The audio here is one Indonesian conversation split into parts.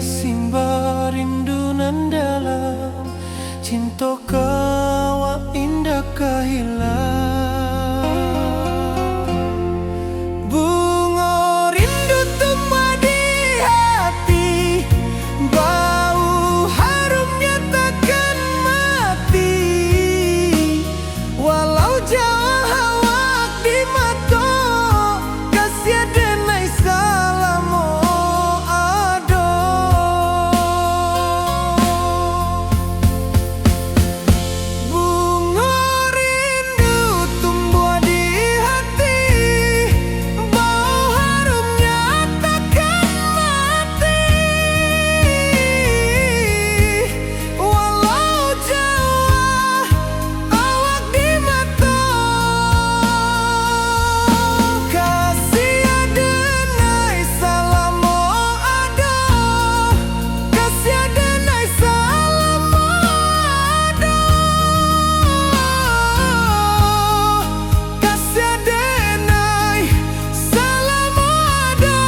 kasimba rindu nan dalam, cinta kawa indah kahilang. Bunga rindu tumbuh di hati, bau harumnya takkan mati. Walau jauh awak di mata, kasih denai salamo ado. Bunga rindu tumbuh di hati, bau harumnya takkan mati. Walau jauh awak di mata, kasih denai salamo ado, kasih denai salamo ado, kasih denai salamo ado.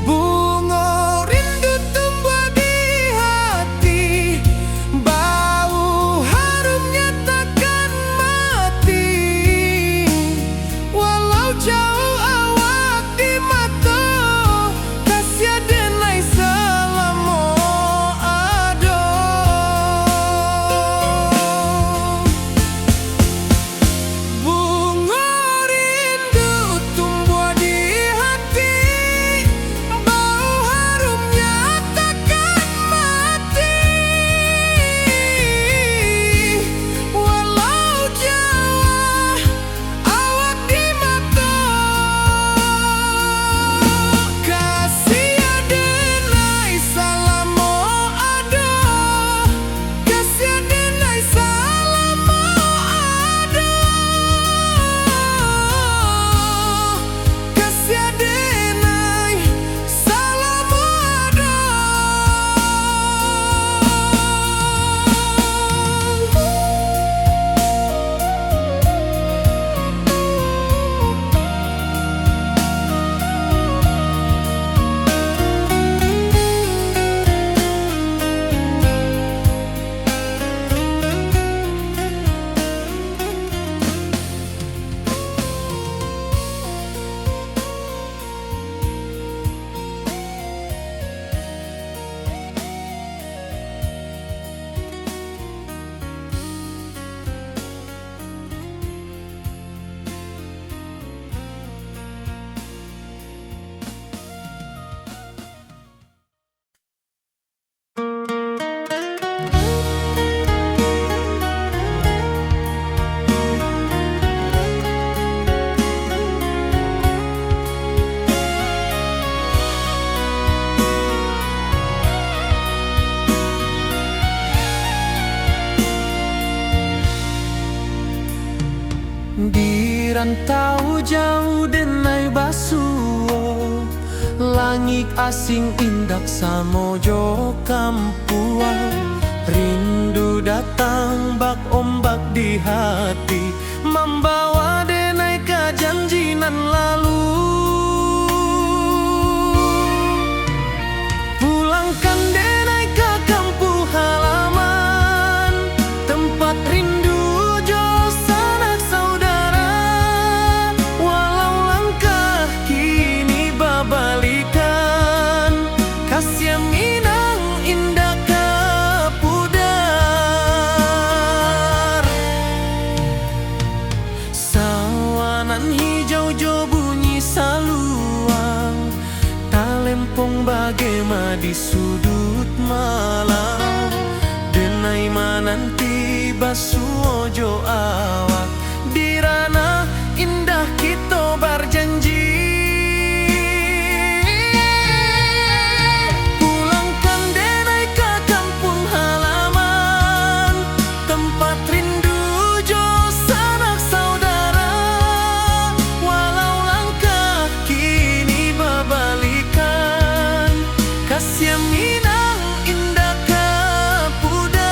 Bunga rindu tumbuh di hati, bau harumnya takkan mati. Walau jauh awak di mata, kasih denai salamo ado. Bunga rindu tumbuh di hati, bau harumnya takkan mati. Walau jauh awak di mata, kasih denai salamo ado, kasih denai salamo ado, kasih denai salamo ado. Di rantau jauh denai basuo, langit asing indak samojo kampuan. Rindu datang bak ombak di hati, membawa denai kejanjinan lalu. Pulangkan denai ke kampung halaman, tempat rindu jo sanak saudara. Walau langkah kini babalikan, kasih minang indah kapudar. Sawanan hijau jo bunyi saluang, talempong bagema di sudut malam. nanti basuh ojo awak dirana indah kita berjanji. Pulangkan denai ke kampung halaman, tempat rindu jo sanak saudara. Walau langkah kini berbalikan, kasih Minang indah ke pudar.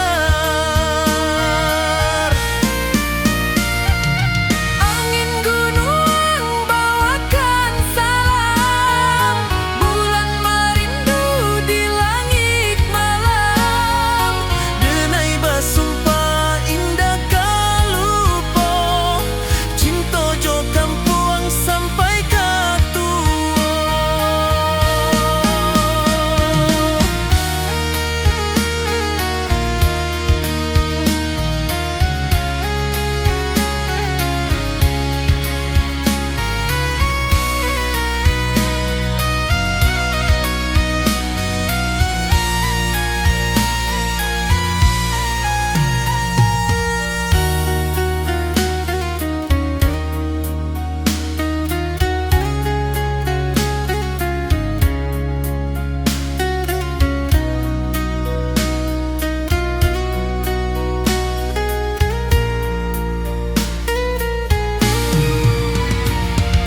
Angin gunung bawakan salam, bulan merindu di langit malam. Denai basumpah indah kalupo, cinta jo kampung sampai ke tua.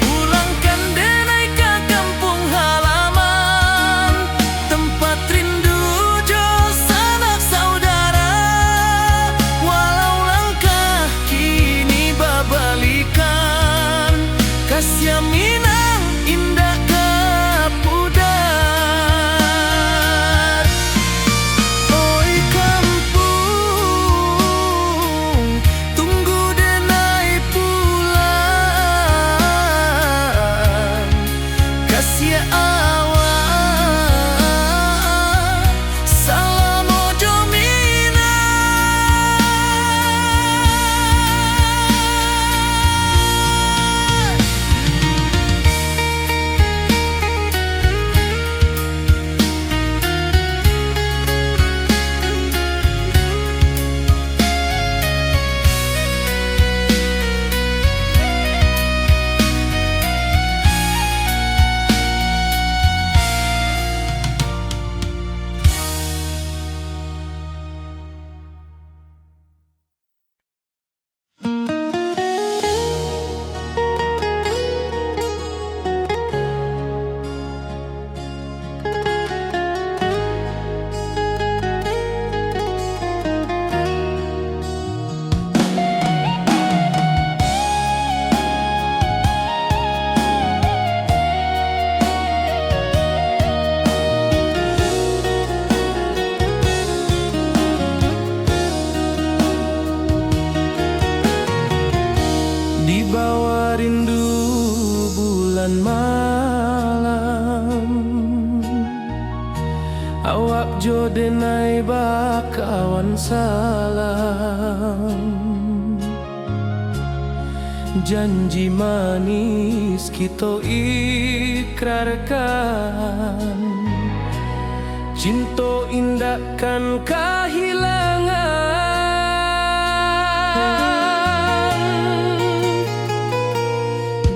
Pulangkan denai ke kampung halaman, tempat rindu jo sanak saudara. Walau langkah kini berbalikan, kasih Minang indah ke pudar. Oi kampung, tunggu denai pulang, kasih awak salam ojo Minang. Di bawah rindu bulan malam, awak jo denai bakawan salam. Janji manis kita ikrarkan, cinta indahkan kehilangan.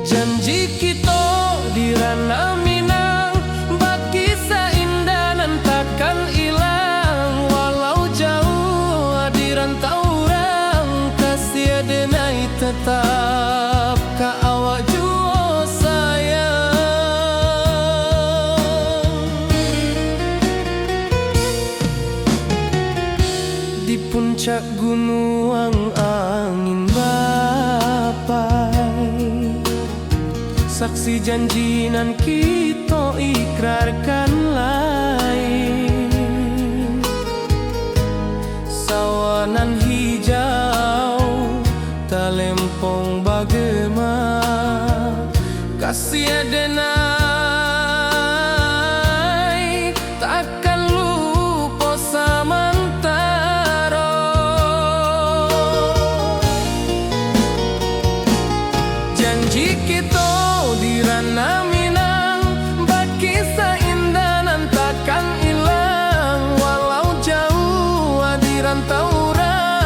Janji kita di ranah Minang, bakisah indah nan takkan hilang. Walau jauh di rantau orang, kasih denai tetap ka awak jua sayang. Di puncak gunung angin bapai, saksi janji nan kita ikrarkan lain. Sawanan hijau talempong bagema, kasih denai takkan lupa samantara. Janji kita di ranah Minang, bakisah indah nan takkan hilang. Walau jauh di rantau orang,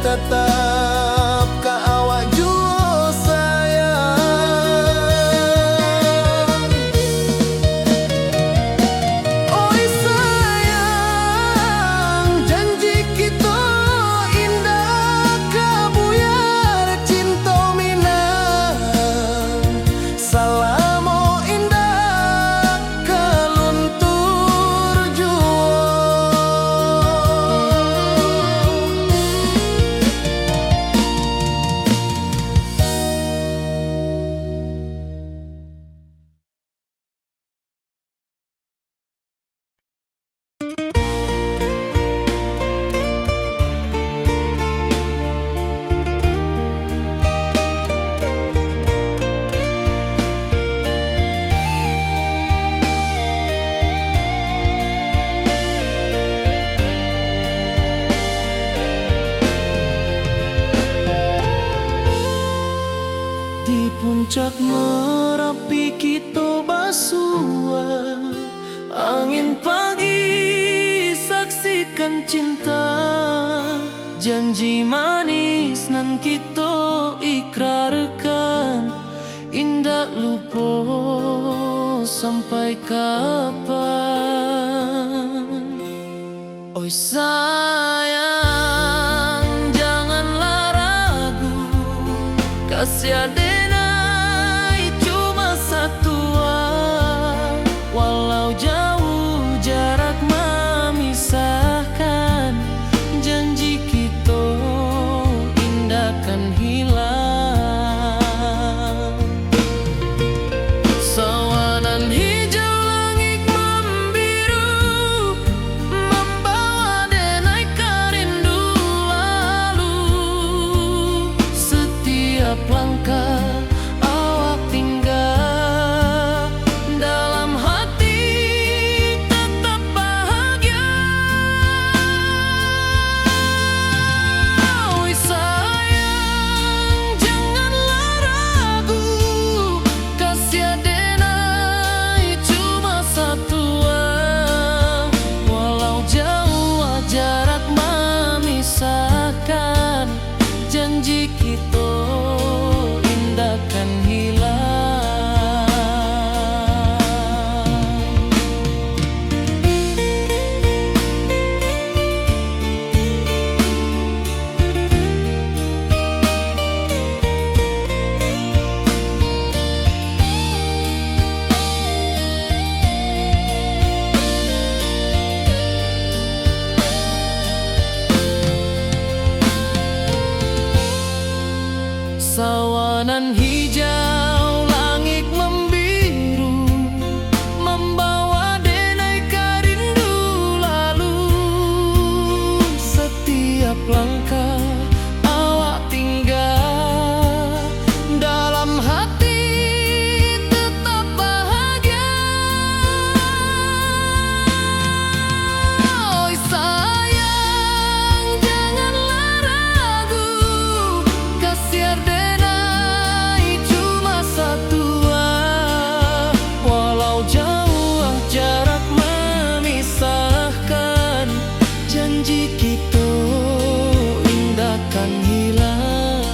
tetap ka awak jua sayang. Oi sayang, janji kita indah kabuyar cinta minang. Salamo indah keluntur jua. Di puncak Merapi kita basua, angin pagi saksikan cinta. Janji manis nan kita ikrarkan, indah lupa sampai kapan. Oi sayang, janganlah ragu, kasih adenai cuma satu. Walau jauh jarak memisahkan, janji kita indah kan hilang. Sawanan hijau langit membiru, membawa denai kerindu lalu. Setiap langkah awak tinggal, dalam hati tetap bahagia. Oi sayang, janganlah ragu, kasih adenai cuma satu. Walau jauh jarak memisahkan, janji kita indah kan hilang. Sawanan hijau langit membiru, membawa denai kerindu lalu. Setiap langkah awak tinggal, dalam hati tetap bahagia. Oi sayang, janganlah ragu, kasih adenai cuma satu. Walau jauh jarak memisahkan, janji kita indah kan hilang.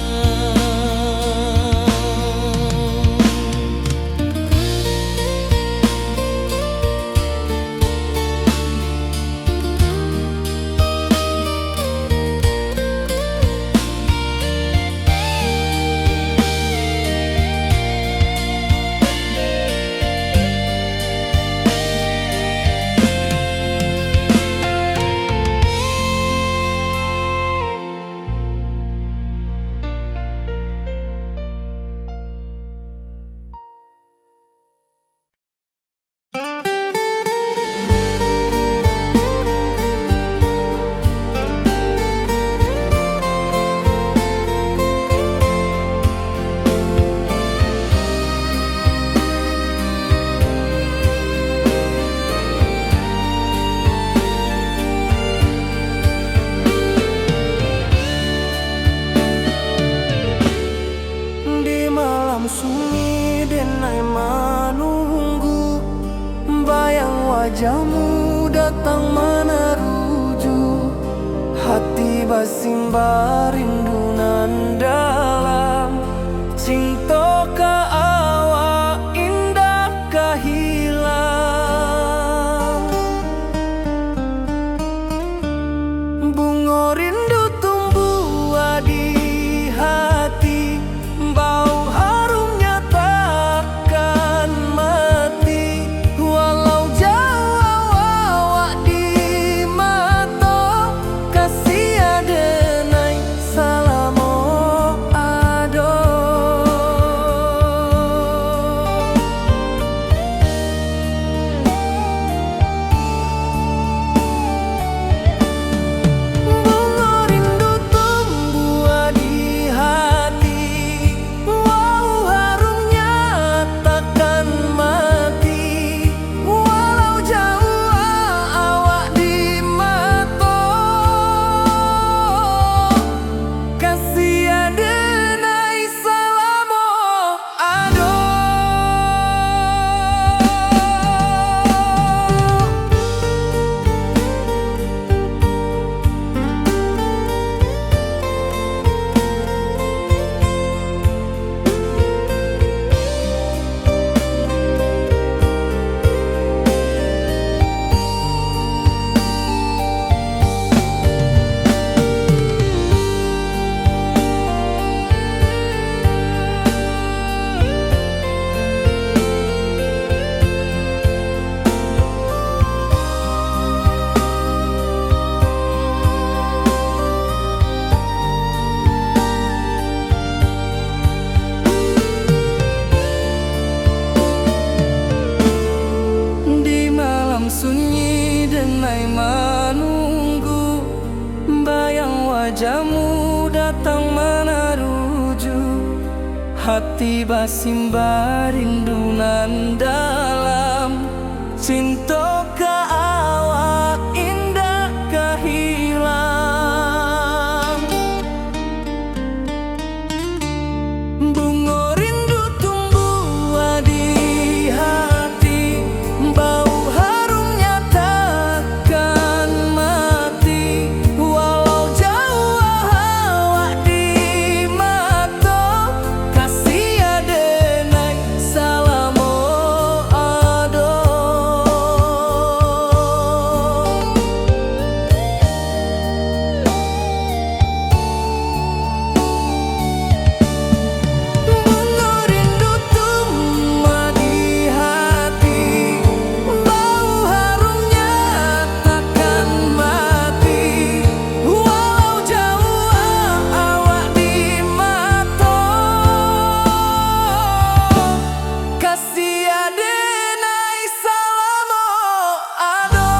wajahmu datang meneruju hati basimba rindu nan dalam, sing toka awak indah kahilang. Bunga rindu tumbuh di hati, bau harumnya takkan mati. Walau jauh awak di mata, kasih adenai salamo ado. Bunga rindu tumbuh di hati, wow harumnya takkan mati. Walau jauh awak di mata, kasih adenai salamo ado. Di malam sunyi denai menunggu, bayang wajahmu datang meneruju. Hati basimba rindu nan dalam, cinta ke awak indah kahilang. Bunga rindu tumbuh di hati, bau harumnya takkan mati. Walau jauh awak di mata, kasih adenai salamo ado. Bunga rindu tumbuh di hati, bau harumnya takkan mati. Walau jauh awak di mata, kasih adenai salamo ado.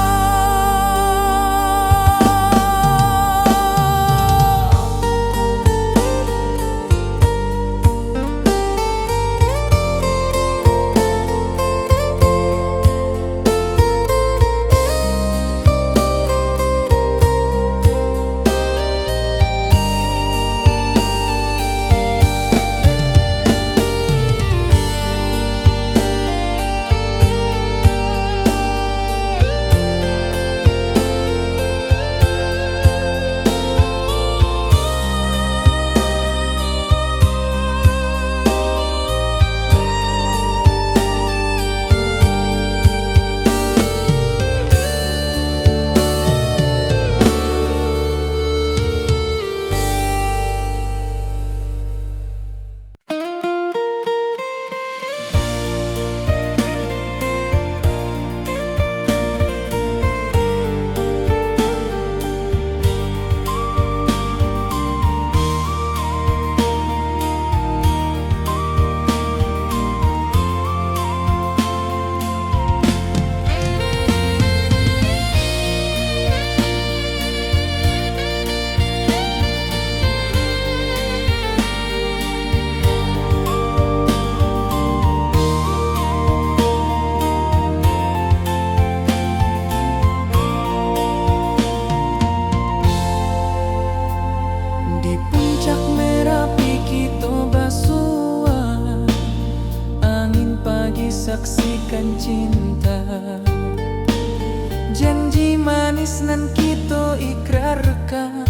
saksikan cinta. Janji manis nan kita ikrarkan,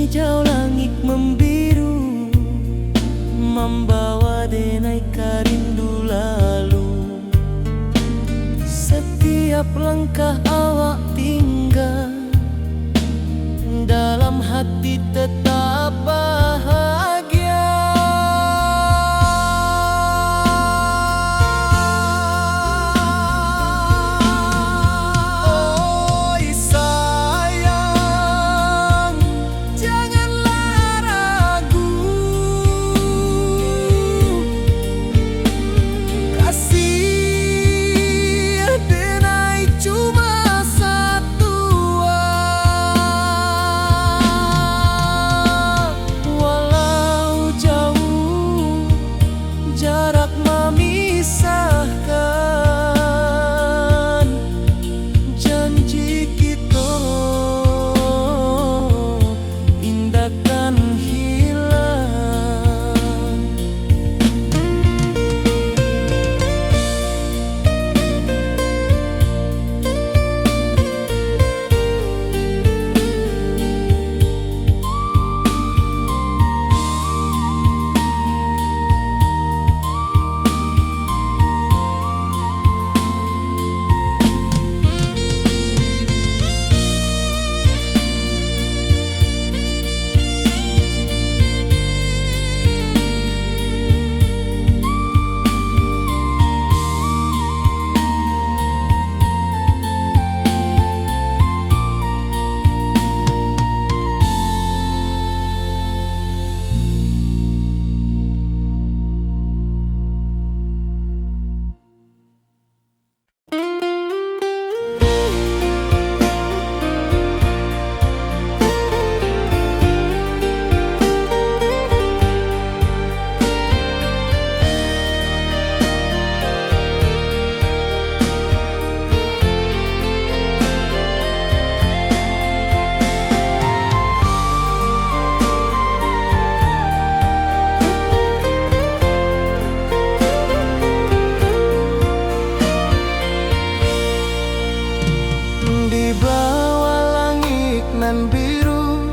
hijau langit membiru, membawa denai karindu lalu. Setiap langkah awak tinggal, dalam hati tetap bahagia. Oi sayang, janganlah ragu, kasih denai cuma satu. Walau jauh jarak memisahkan, janji kita indahkan hilang. Di bawah langit nan biru,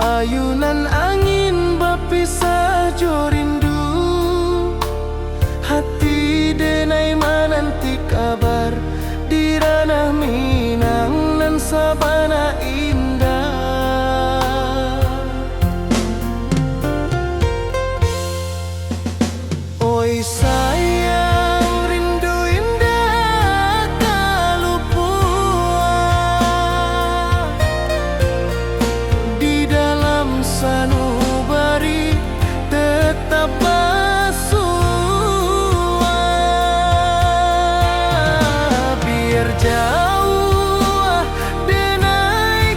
ayunan angin berpisah jo rindu. Hati denai menanti kabar di ranah Minang nan sabana indah. Oi sayang, rindu indah kalupua di dalam sanubari tetap bersua. Biar jauh denai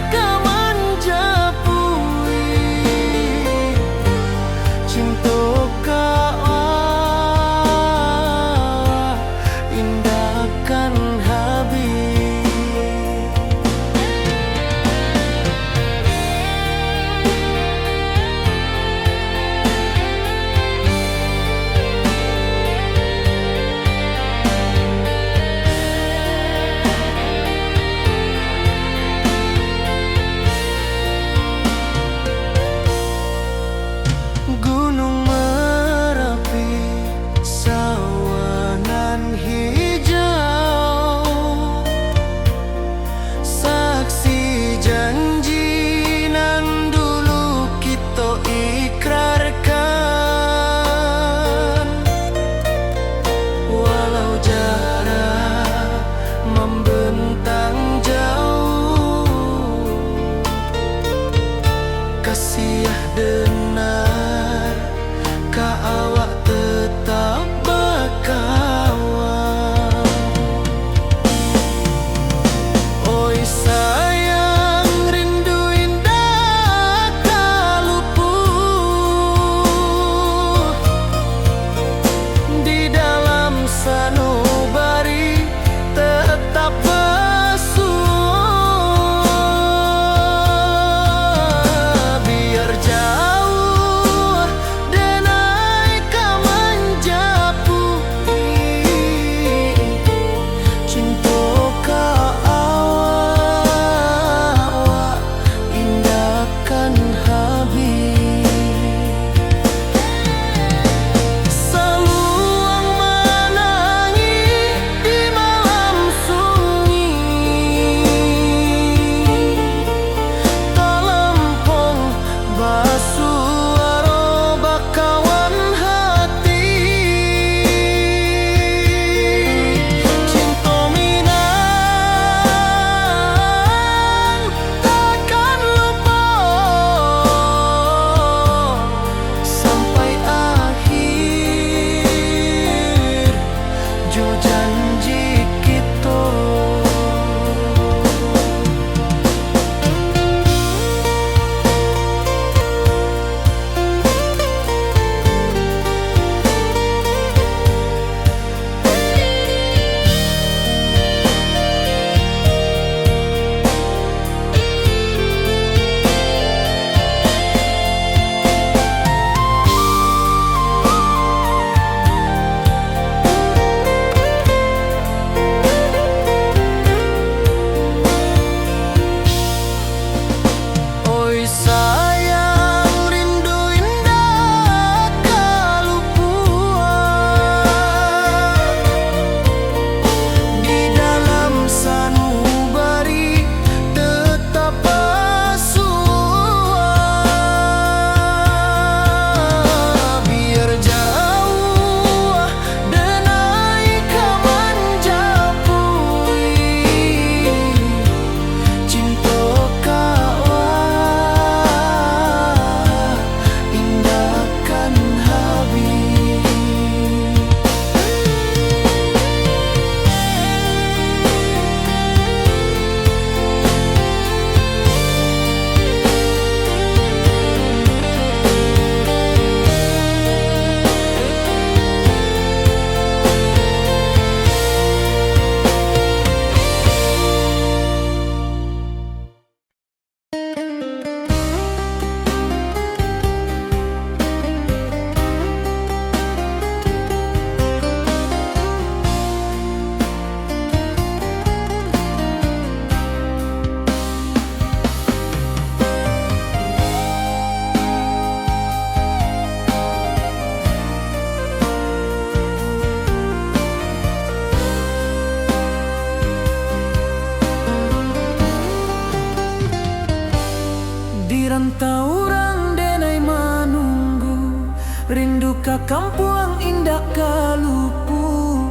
rantauran denai manunggu, rindu ka kampung indah kalupu,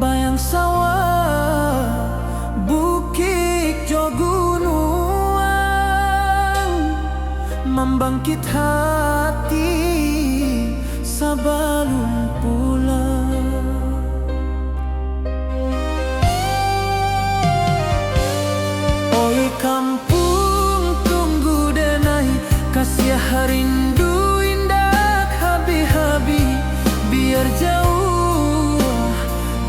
bayang sawah bukit jo gunung, membangkit hati sabalun pulang. Oi kampung tunggu denai, kasih rindu indah habi-habi, biar jauh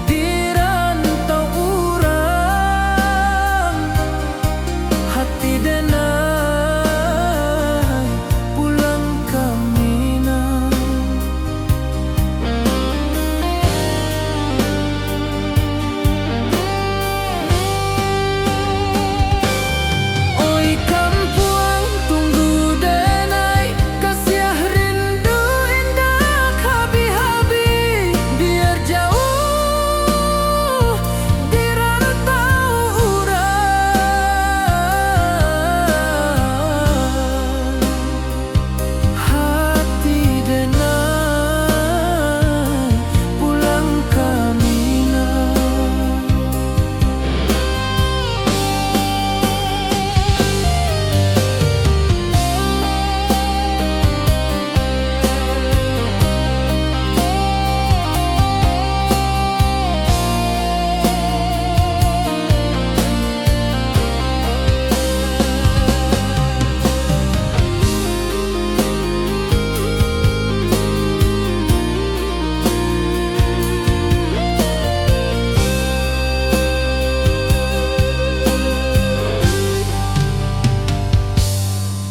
di rantau urang, hati denai pulang ke Minang. Oi kampung tunggu denai, kasih rindu indah habi-habi, biar jauh di rantau urang, hati denai pulang ke Minang.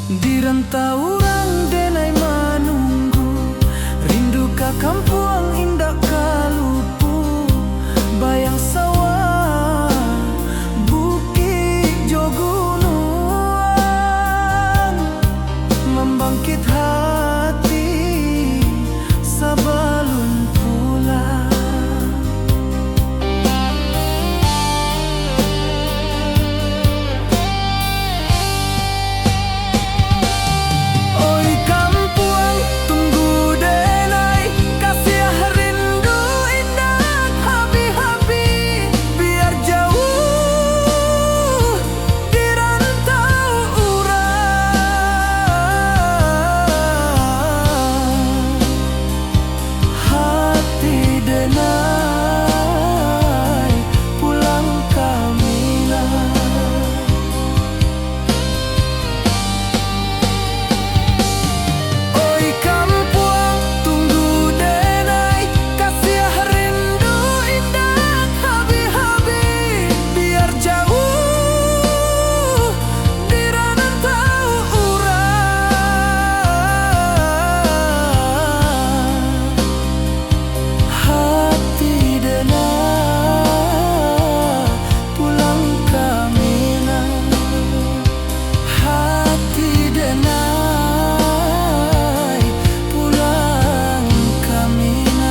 Di rantau urang denai manunggu, rindu ka kampung indah kalupu, bayang sawah bukit jo gunung, membangkit hati sabalun pulang. Oi kampung tunggu denai, kasih rindu indah habi-habi, biar jauh di rantau urang, hati denai pulang ke Minang. Oi kampung tunggu denai, kasih rindu indah habi-habi, biar jauh di rantau urang, hati denai pulang ke Minang, hati denai pulang ke Minang.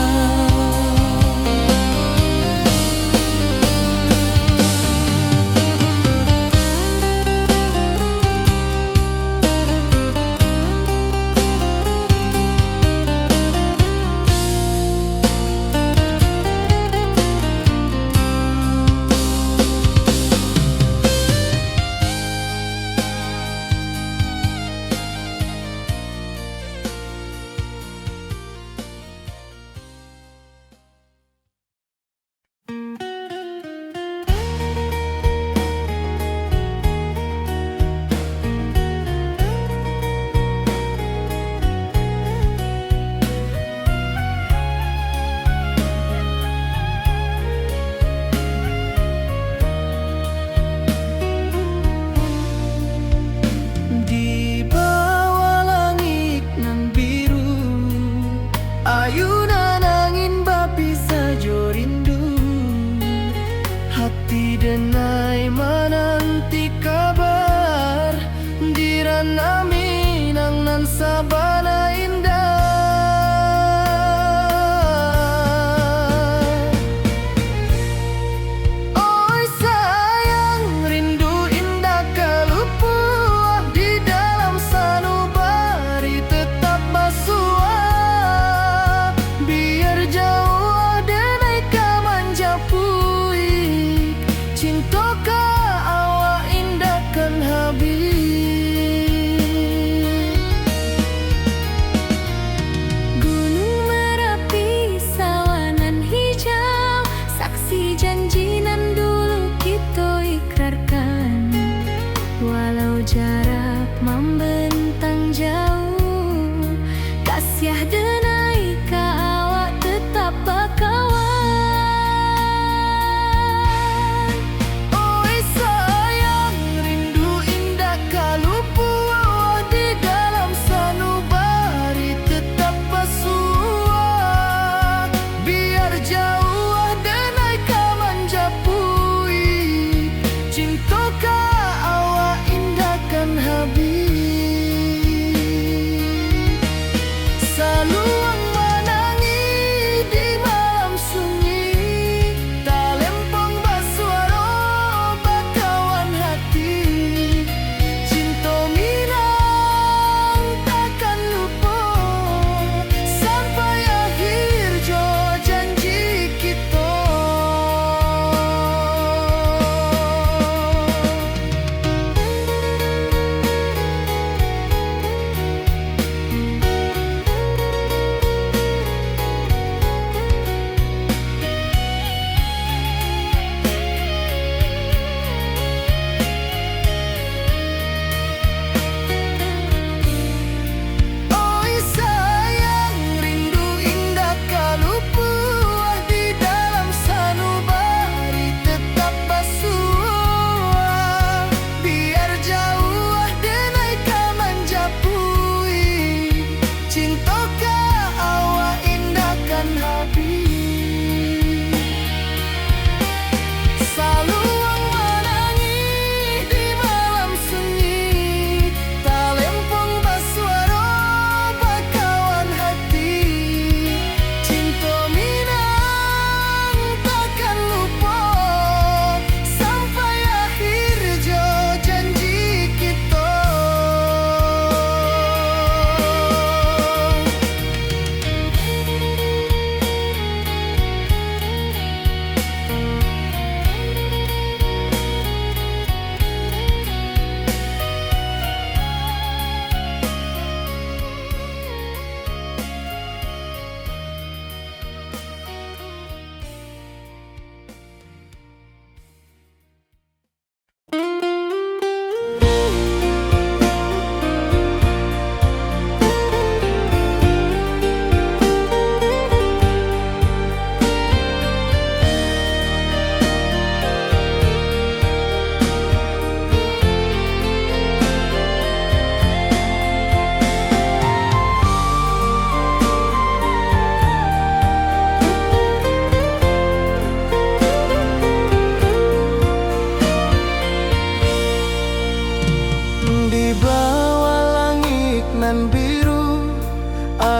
Di bawah langit nan biru, ayunan angin bapi sajo rindu, hati denai menanti kabar, di ranah Minang nan sabana indah. Oi sayang rindu indah kalupu, di dalam sanu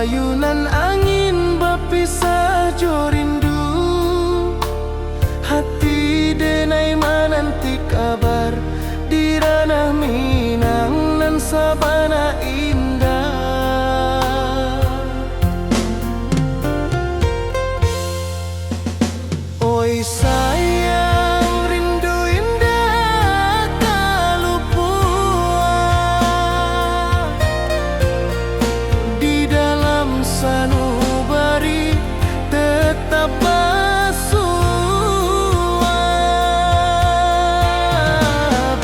ayunan angin bapisah jo rindu. Hati denai menanti kabar di ranah Minang nan sabana indah. Oi sayang, rindu indah tak luput di dalam sanubari tetap bersua.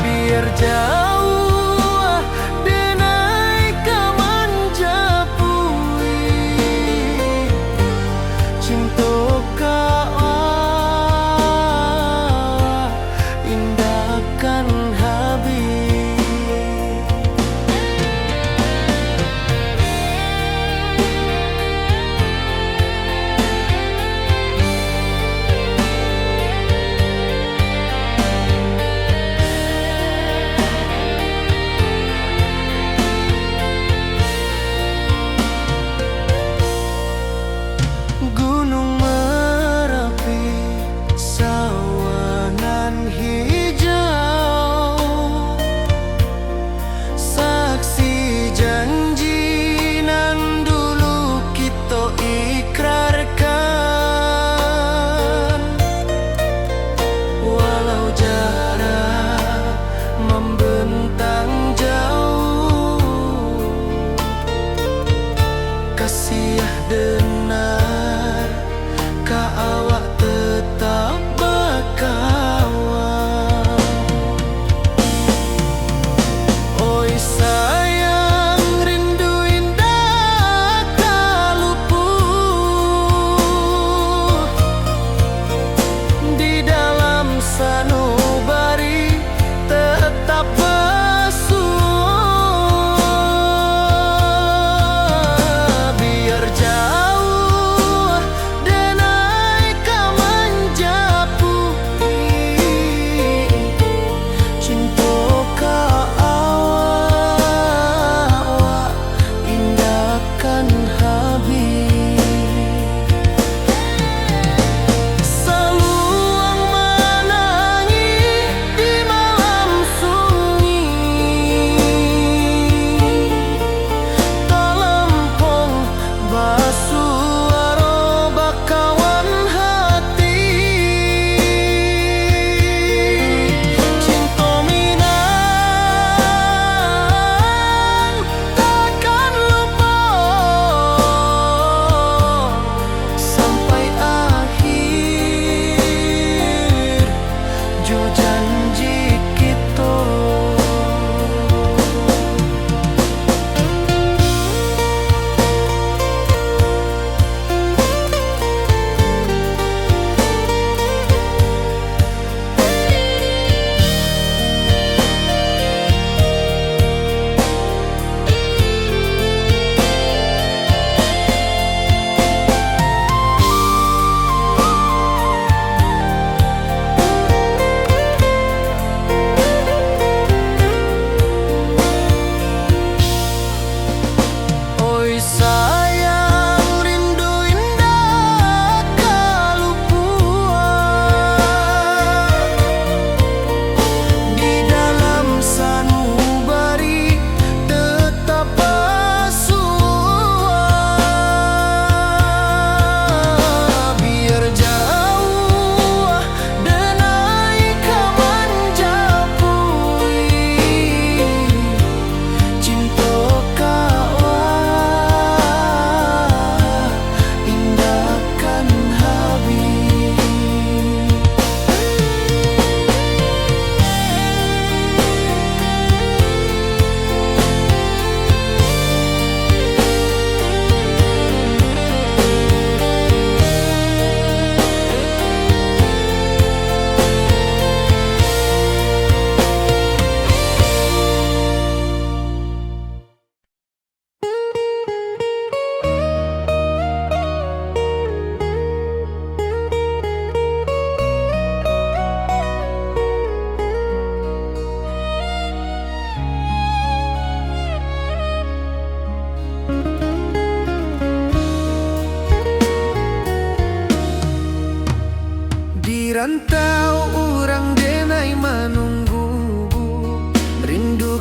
Biar jauh denai kaman japui cinta indahkan habis.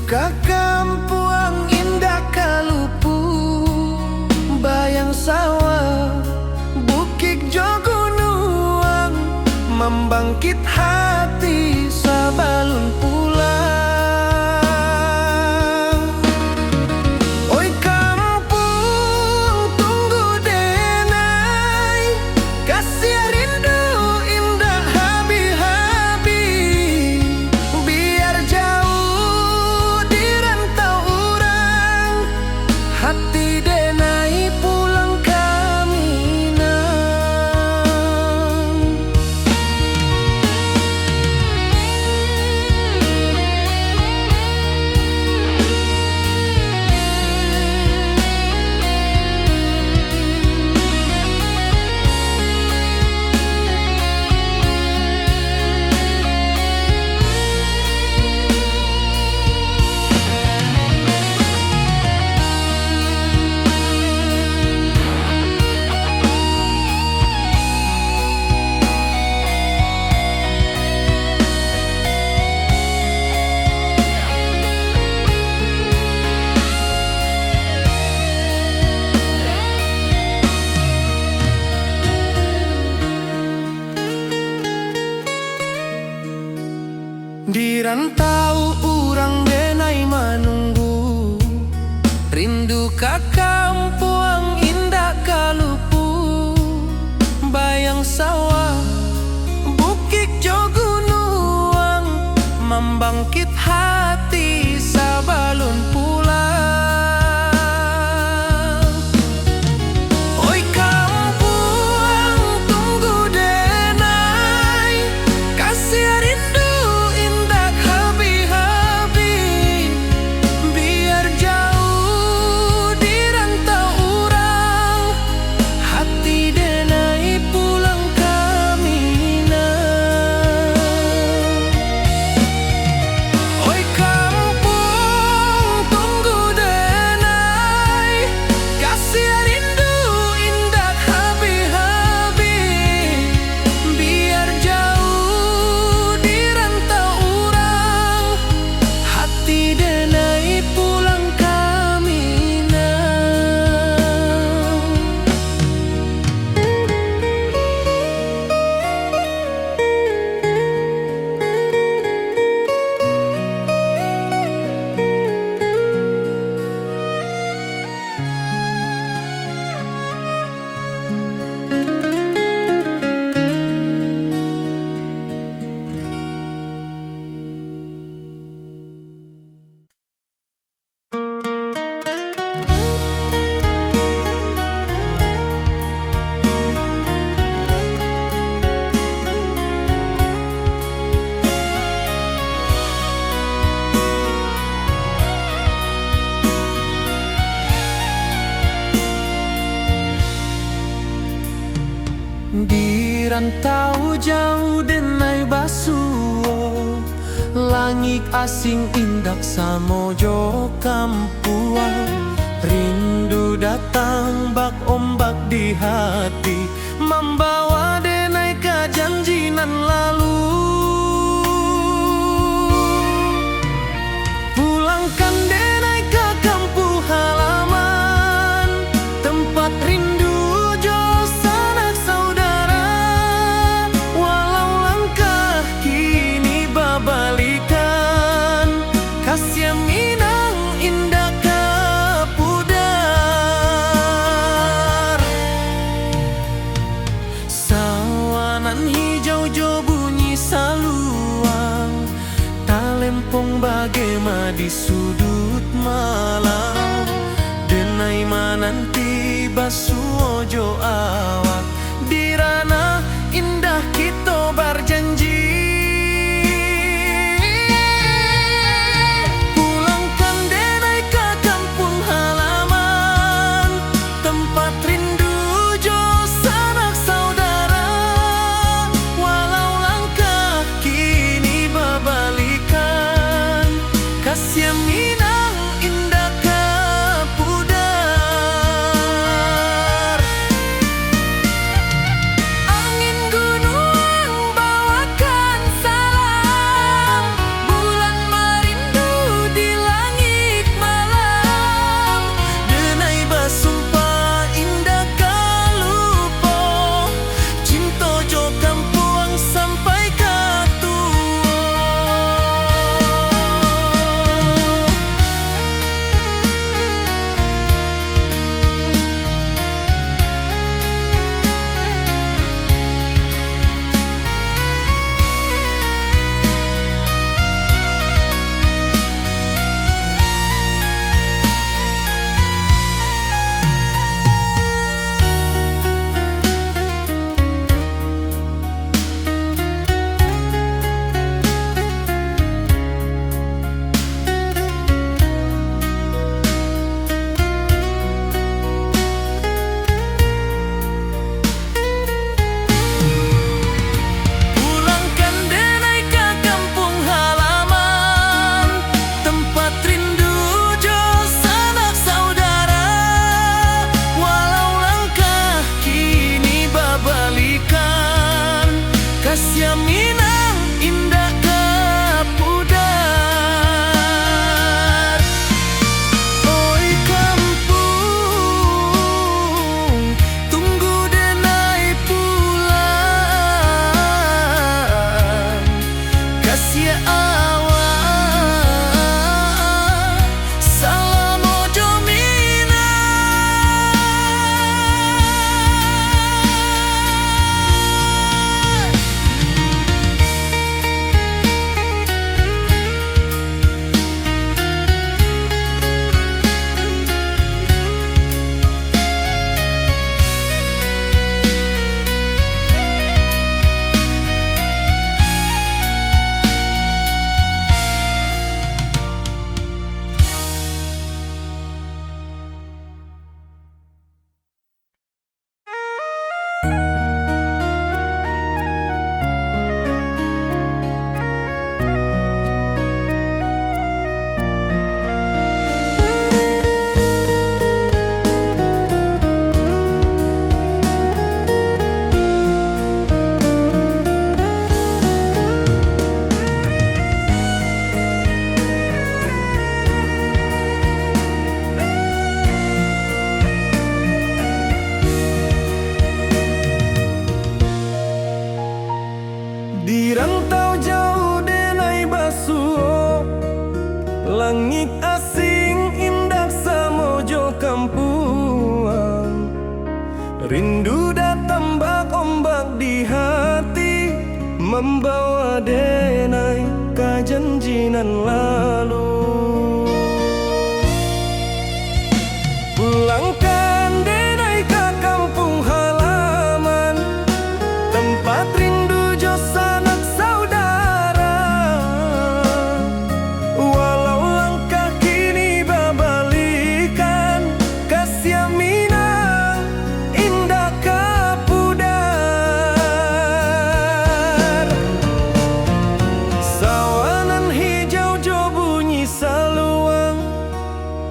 ka kampuang indah kalupu, bayang sawah bukit jo gunung, membangkit hati sabalun pulang. Oi kampung tunggu denai, kasih rindu indah habi-habi, biar jauh di rantau orang, hati denai pulang ke Minang. Di rantau urang denai manunggu, rindu ka kampuang indah kalupu, bayang sawah bukit jo gunung, membangkit hati sabalun pulang. Oi kampung tunggu denai, kasih rindu indah habi-habi, biar jauh di rantau urang, hati denai pulang ke Minang. Oi kampung tunggu denai, kasih rindu indah habi-habi, biar jauh di rantau urang, hati denai pulang ke Minang. Di rantau jauh denai basuo, langit asing indak samojo kampuang, rindu datang bak ombak di hati, membawa denai ke janji nan lalu. Pulangkan denai ke kampung halaman, tempat rindu jo sanak saudara, walau langkah kini babalikan, kasih Minang indah ke pudar. Sawanan hijau jo bunyi saluang, talempong bagema di sudut malam, denai mananti basuo jo awak, di ranah indah kita berjanji. Pulangkan denai ke kampung halaman, tempat rindu jo sanak saudara, walau langkah kini babalikan, kasih Minang indah ke pudar. Angin gunung bawakan salam, bulan merindu di Langit asing indah samojo kampuang, rindu datang bak ombak di hati, membawa denai kajanjinan lalu. Pulangkan denai ke kampung halaman, tempat rindu jo sanak saudara. Walau langkah kini babalikan, kasih Minang indah kapudar. Sawanan hijau jo bunyi saluang,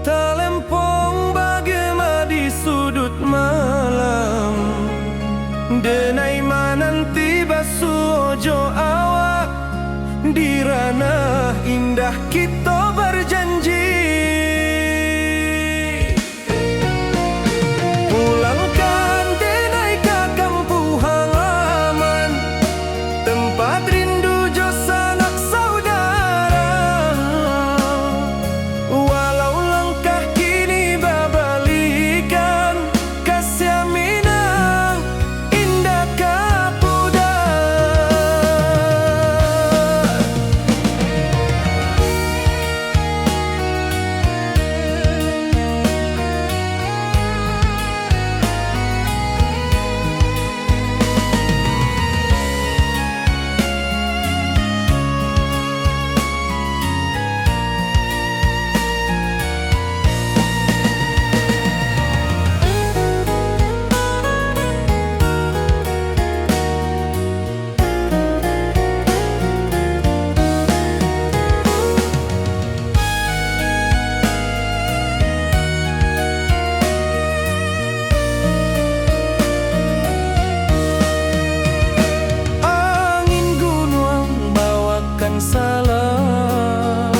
talempong bagema di sudut malam. Denai mananti basuojo awak, di ranah indah kita berjanji. Pulangkan denai ke kampung halaman, tempat rindu jo sanak saudara. Walau langkah kini babalikan, kasih Minang indah kapudar. Angin gunung bawakan salam,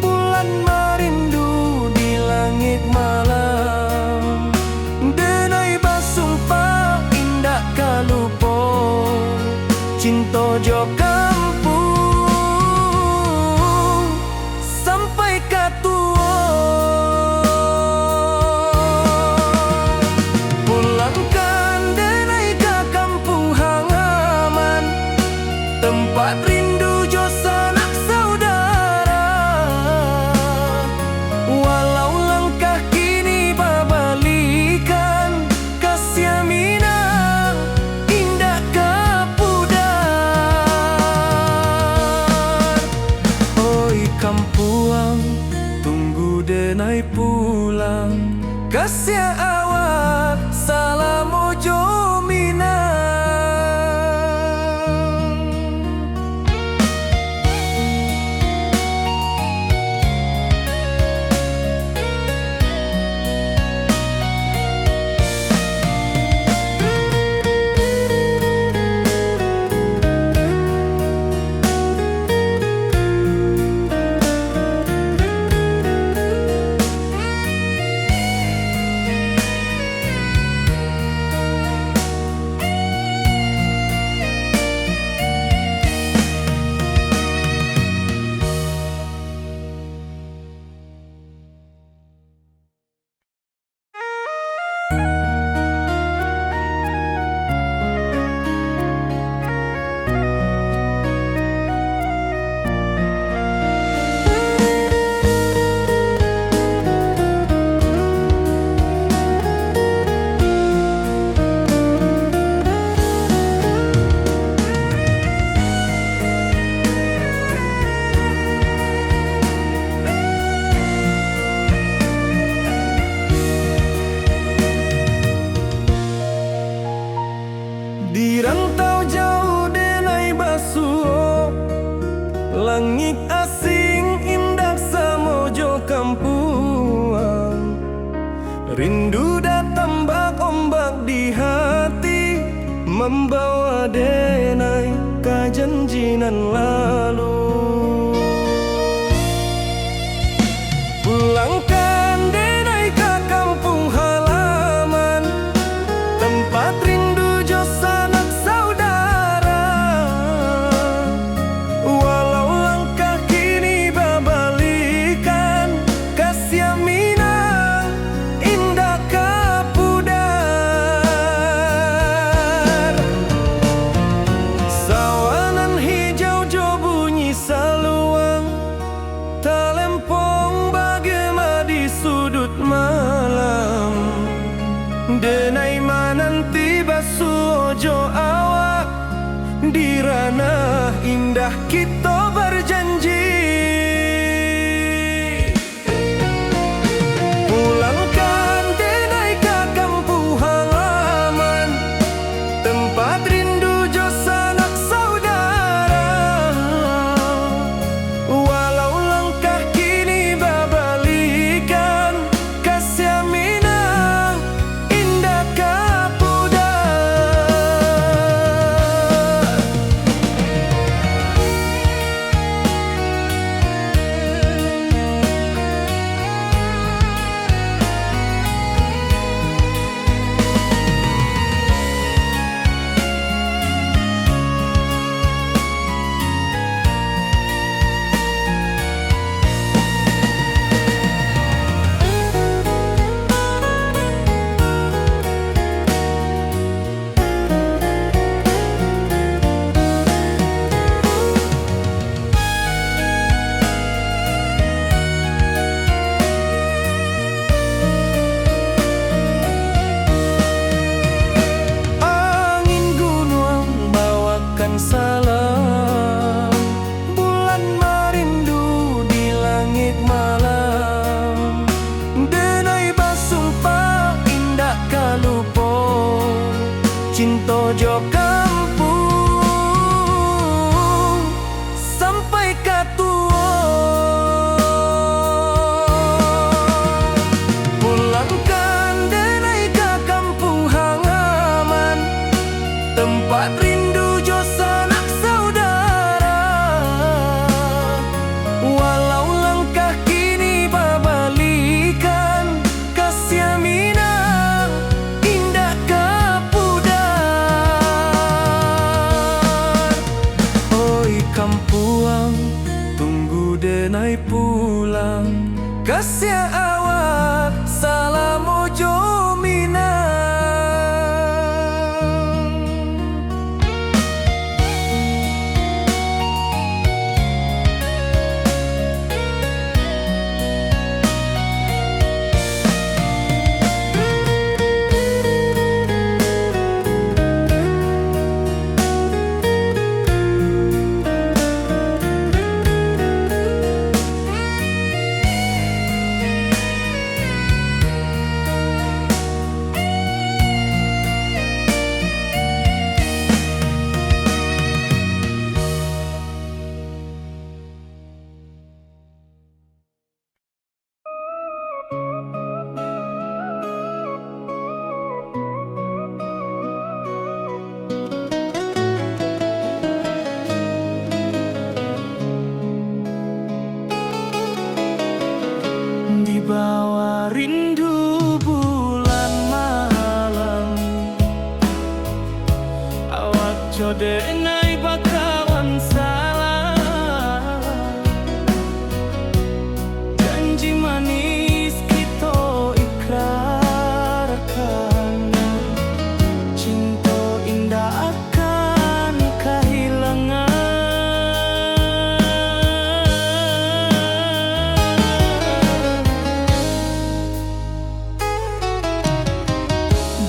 bulan merindu di langit malam. Denai basumpah indah kalupo, cinta jo kampung sampai katua. Pulangkan denai ke kampung halaman, tempat rindu jo sanak saudara. Walau langkah kini babalikan, kasih Minang indah kapudar. Oi kampuang, tunggu denai pulang, kasih awak salam ojo Minang. Di rantau jauh denai basuh, langit asing indah samojo kampuang, rindu datang bak ombak di hati, membawa denai kajanjinan lalu. Pulangkan denai ke kampung halaman, tempat rindu jo sanak saudara. Walau langkah kini babalikan, indah kita berjanji. Pulangkan denai ke kampung halaman, tempat rindu jo sanak saudara. Walau langkah kini babalikan, kasih minang indah kapuda. Salam bulan merindu di langit malam, denai basumpah indah kalupo cinta jo kampung sampai katua. Pulangkan denai ke kampung halaman, tempat rindu sanak saudara. Walau langkah kini babalikan, kasih minang indah kapudan. Oi kampuang, tunggu denai pulang, kasih awak salam ojo minang. Di bawah rindu bulan malam, awak jodenai bakawan salah. Janji manis kita ikrarkan, cinta indah akan kehilangan.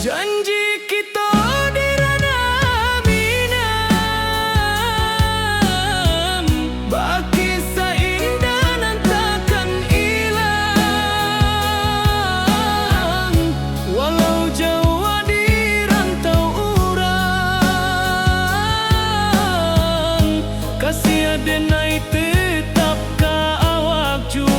Janji kita di ranah minang, baki seindah nan takkan hilang. Walau jauh di rantau urang, kasih denai tetap ka awak juo.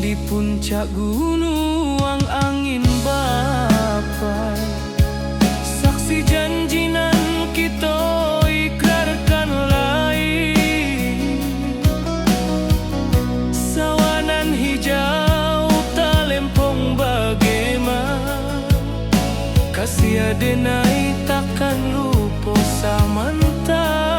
Di puncak gunung angin bapai, saksi janji nan kita ikrarkan lain. Sawanan hijau talempong bagaimana, kasih denai takkan lupa samantaro.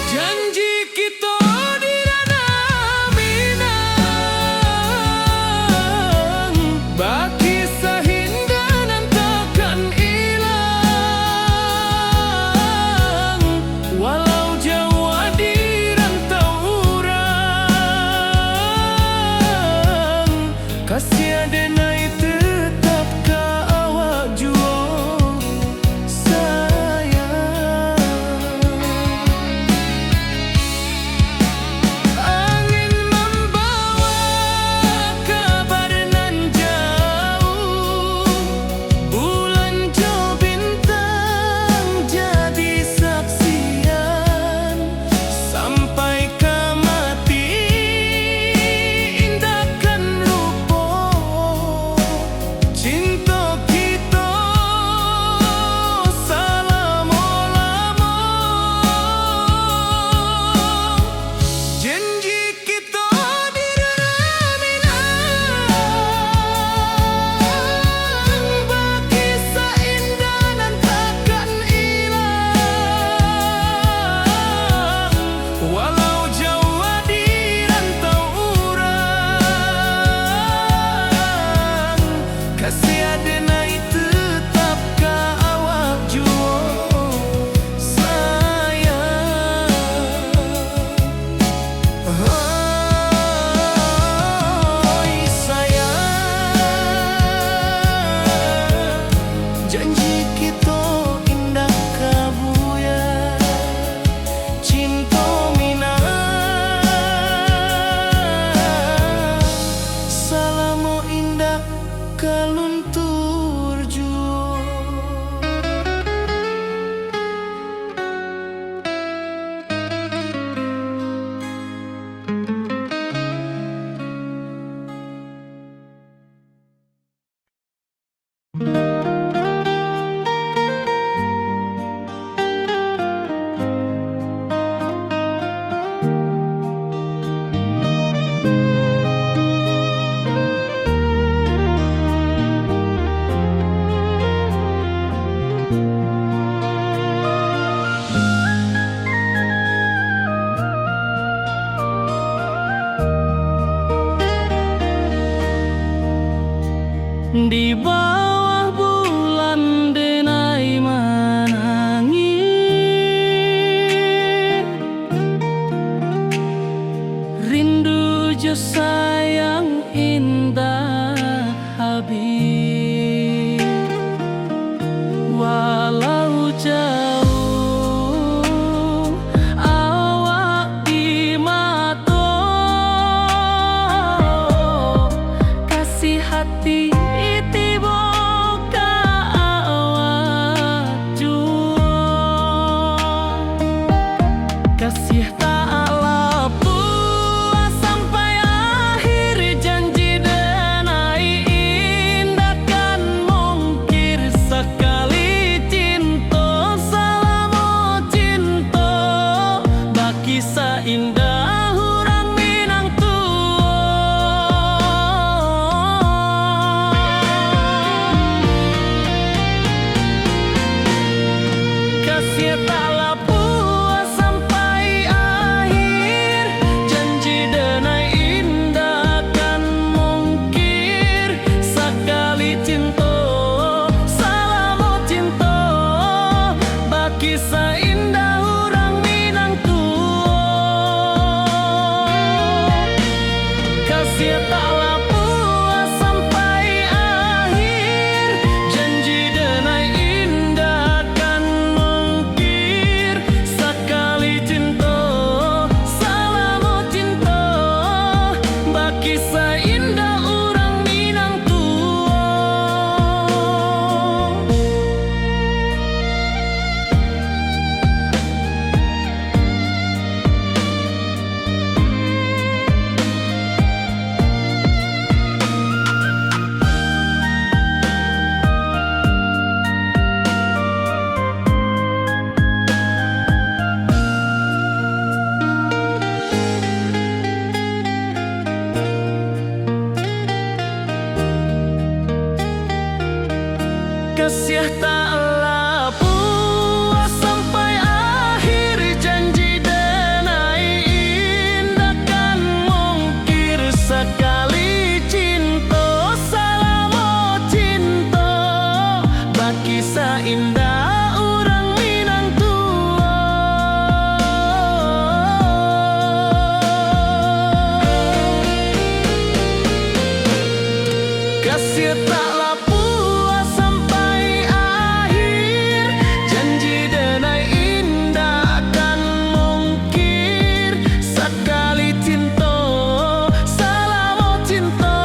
Janji kita di ranah minang, baki sahinda nan takkan hilang. Walau jauh di Di bawah bulan denai menangi, rindu jo sayang indah habis. Walau jauh awak di mata, kasih hati tiba ka awak jua. Kasih tak lepas sampai akhir, janji denai indah kan mungkir. Sekali cinta selama cinta, baki seindah urang Minang kasih tak lepas sampai akhir, janji denai indah kan mungkir. Sekali cinta selama cinta, baki seindah urang Minang kasih tak lepas sampai akhir, janji denai indah kan mungkir. Sekali cinta selama cinta, baki seindah urang Minang kasih tak lepas sampai akhir, janji denai indah kan mungkir. Sekali cinta selama cinta, baki seindah urang Minang kasih tak lepas sampai akhir, janji denai indah kan mungkir. Sekali cinta selama cinta,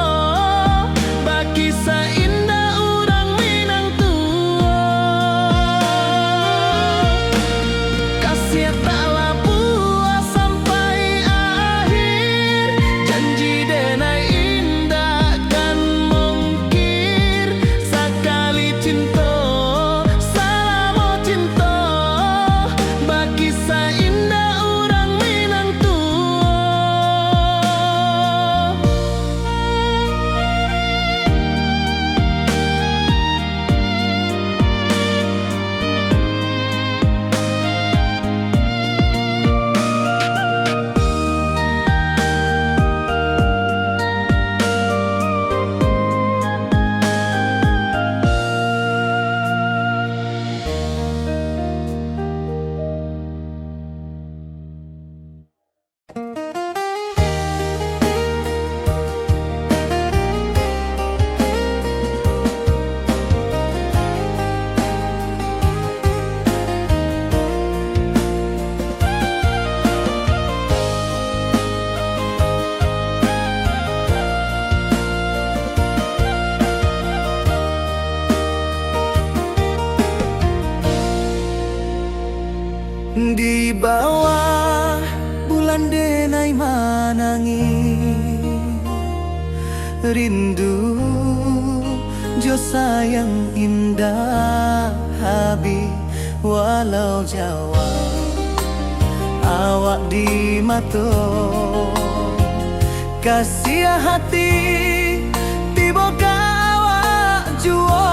baki seindah urang Minang kasih tak lepas sampai akhir, janji denai indah kan mungkir. Sekali cinta selama cinta, baki seindah urang Minang di bawah bulan denai menangi, rindu jo sayang indah habis. Walau jauh awak di mata, kasih hati tiba ka awak jua.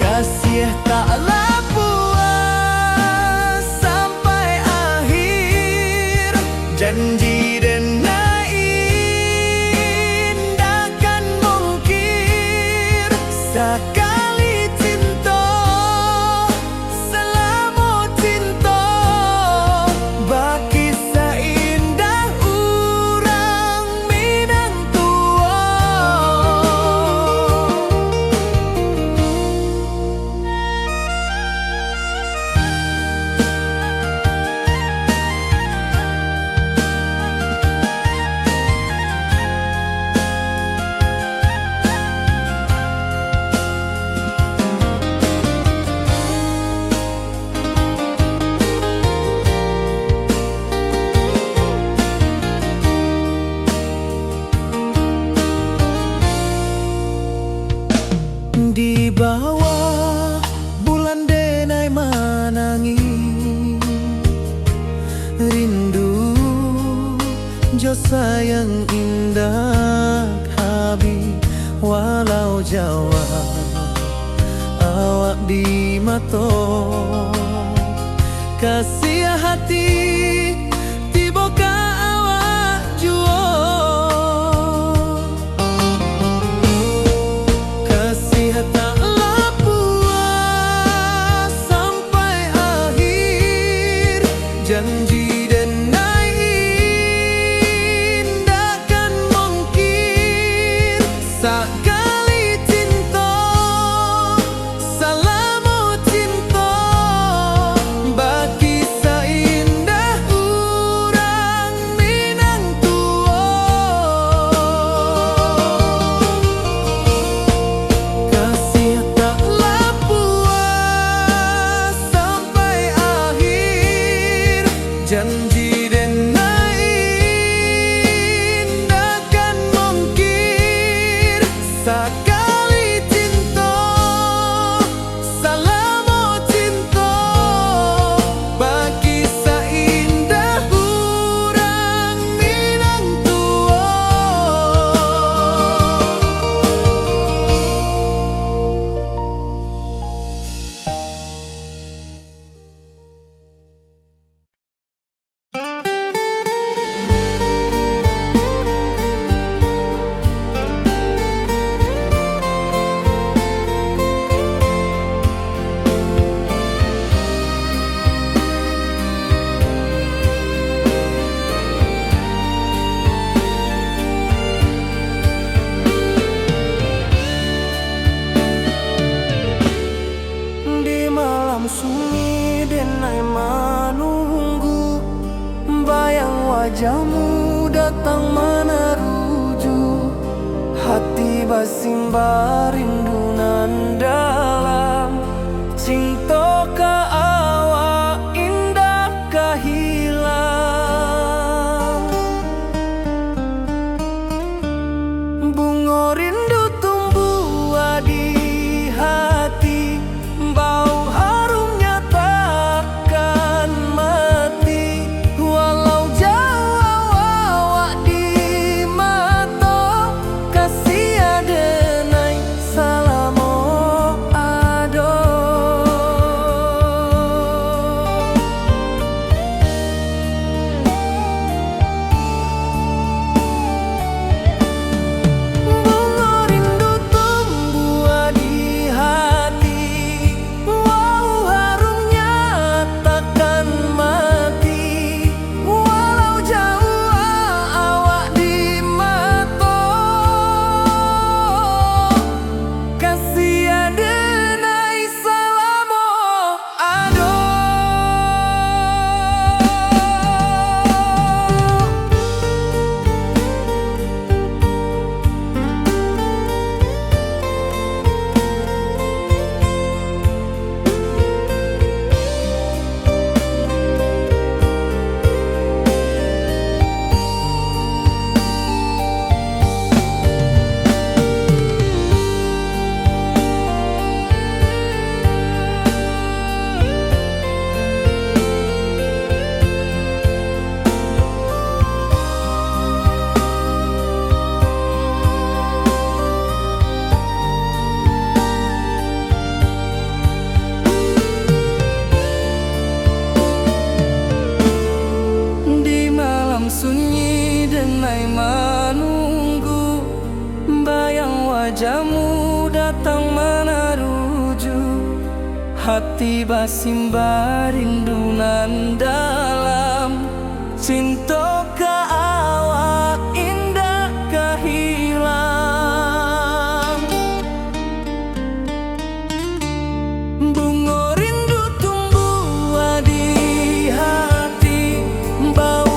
Kasih tak lepas sampai akhir, janji denai Jo sayang indah habi walau Jawa awak di mato kasih hati tiba ka awak juo kasih tak puas sampai akhir janji sakali cinta salamu cinta bagi seindah urang Minang tua kasih taklah puas sampai akhir janji sakali cinta salamu cinta bagi seindah urang Minang tua sunyi denai menunggu bayang wajahmu datang meneruju hati basimba rindu nan dalam cinta ka awak indah ka hilang bunga rindu tumbuh di hati bau sunyi denai menunggu bayang wajahmu datang meneruju hati basimba rindu nan dalam cinta ka awak indah ka hilang bunga rindu tumbuh di hati bau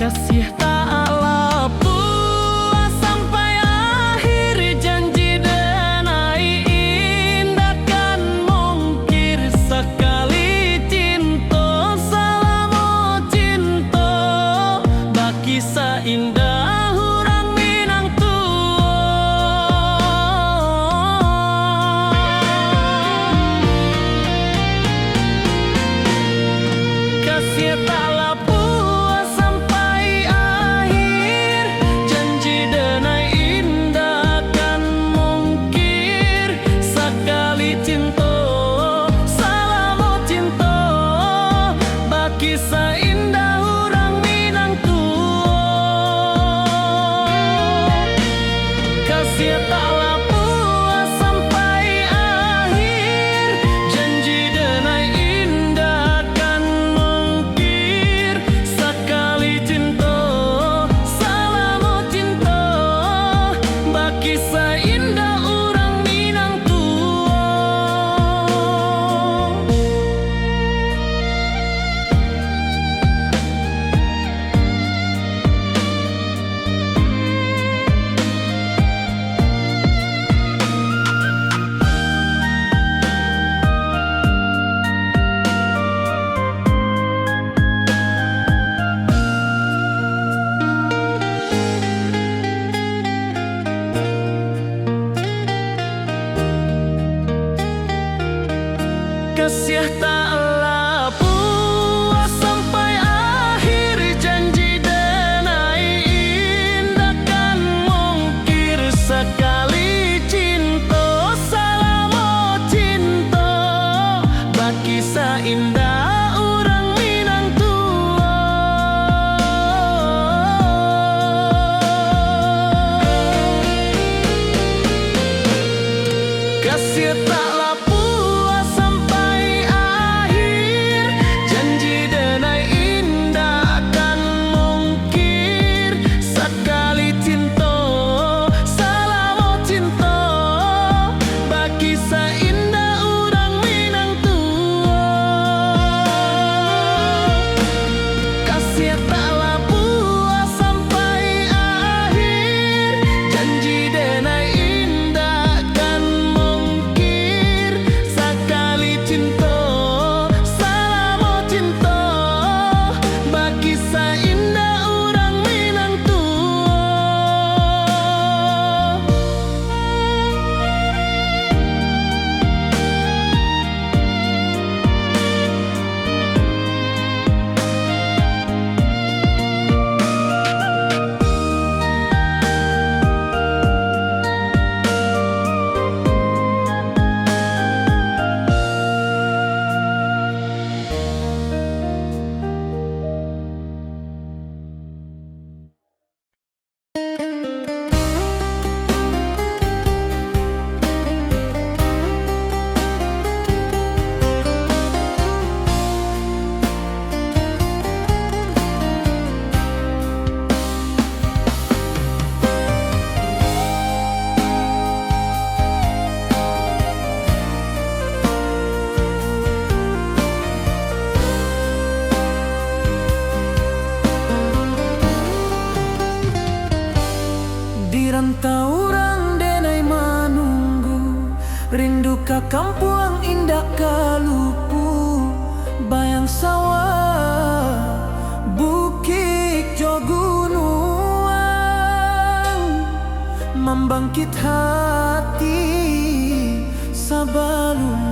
kasih taklah puas sampai akhir, janji denai indah kan mungkir sekali cinta, salamu cinta baki seindah urang Minang kasih taklah puas sampai akhir, janji denai indah kan mungkir sekali cinta, salamu cinta baki seindah urang Minang kasih taklah puas sampai akhir, janji denai indah kan mungkir sekali cinta, salamu cinta baki seindah urang Minang kasih taklah puas sampai akhir, janji denai indah kan mungkir sekali cinta, salamu cinta baki seindah urang Minang kasih taklah puas sampai akhir, janji denai indah kan mungkir sekali cinta, salamu cinta baki seindah urang Minang kasih taklah puas sampai akhir, janji denai indah kan mungkir sekali cinta, salamu cinta baki seindah urang Minang di rantau urang denai manunggu, rindu ka kampung indah kalupu, bayang sawah bukit jo gunung, membangkit hati sabalun